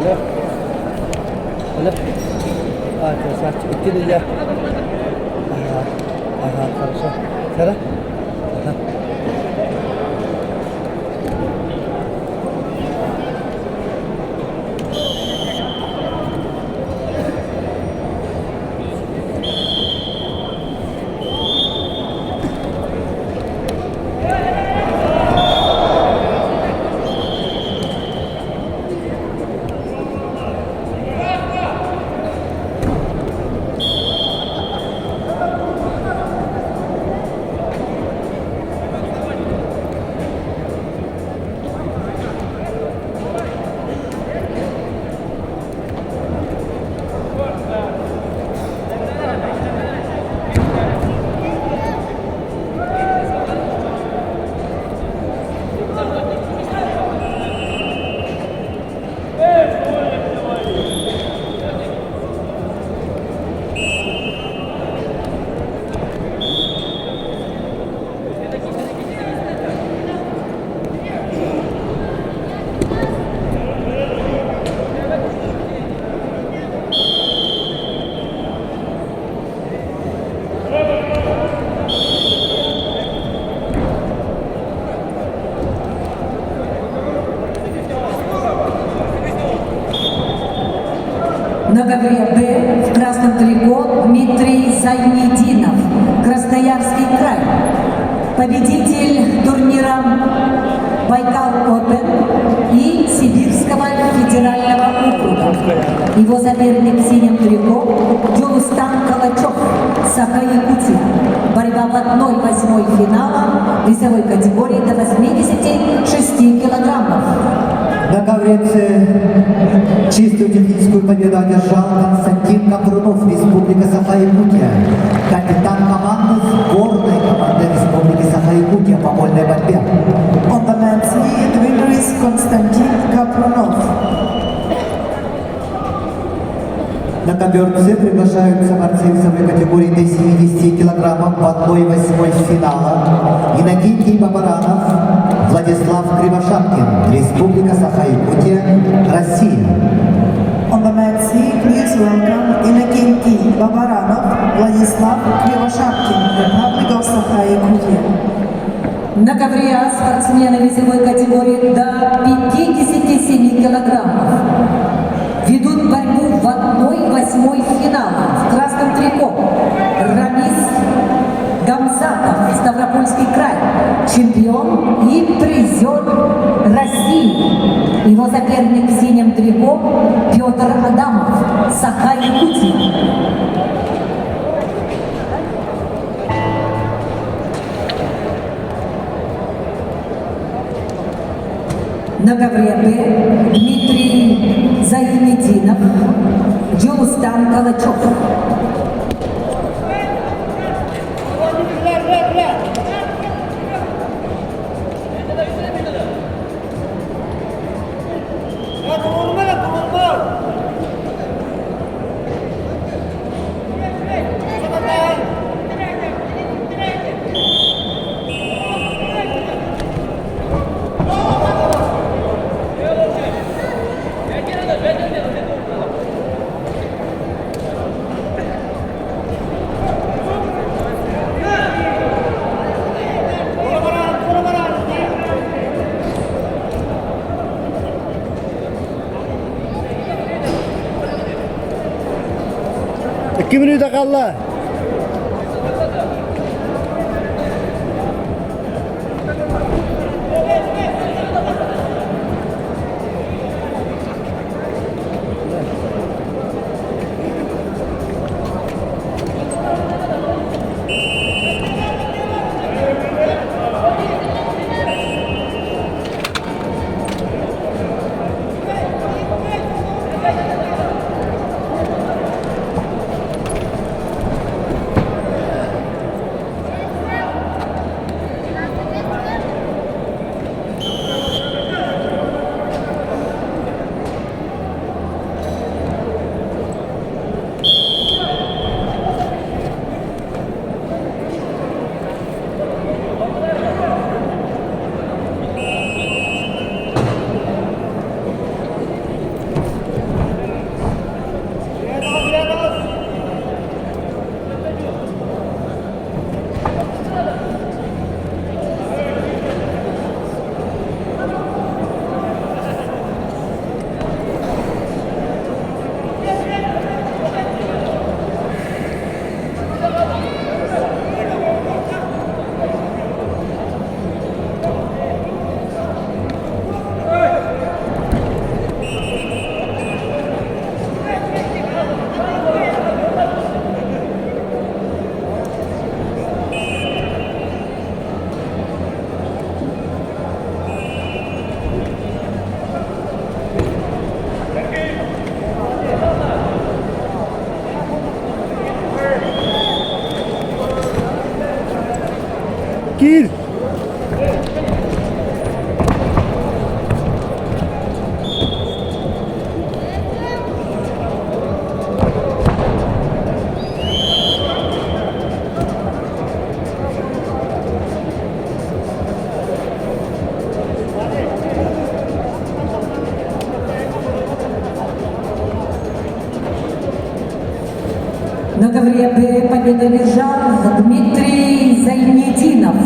Алло. Алло. А, красавчик. Идти нельзя. Ага. Ага, хорошо. Сара? Ага. На ковре Б в красном трико Дмитрий Зайнединов, Красноярский край. Победитель турнира Байкал Опен и Сибирского федерального округа. Его соперник в синем трико Джулустан Калачев, Саха-Якутия. Борьба в 1/8 финала весовой категории до 86 килограммов. На ковре С чистую техническую победу одержал Константин Капрунов, Республика Саха-Якутия, капитан команды сборной команды Республики Саха-Якутия по вольной борьбе. On the men's heat, winner is Konstantin Kaprunov. На ковер С приглашаются борцы весовой категории до 70 килограммов в 1/8 финала. Иннокентий Бабаранов, Владислав Кривошапкин, Республика Саха-Якутия, Россия. On the men's heat, please welcome Innokenty Babaranov, Vladislav Krivoshabkin, Republic of Sakha-Yakutia. На ковре А спортсмены весовой категории до 57 килограммов ведут борьбу в 1/8 финала в красном трико. Рамис Гамзатов, Ставропольский край, чемпион и призер России. Его соперник в синем трико Петр Адамов, Саха-Якутия. На ковре Б Дмитрий Зайнединов, Джулустан Калачев. Kim minute kaldı? Шакир. На ковре Б победу одержал Дмитрий Зайнетдинов.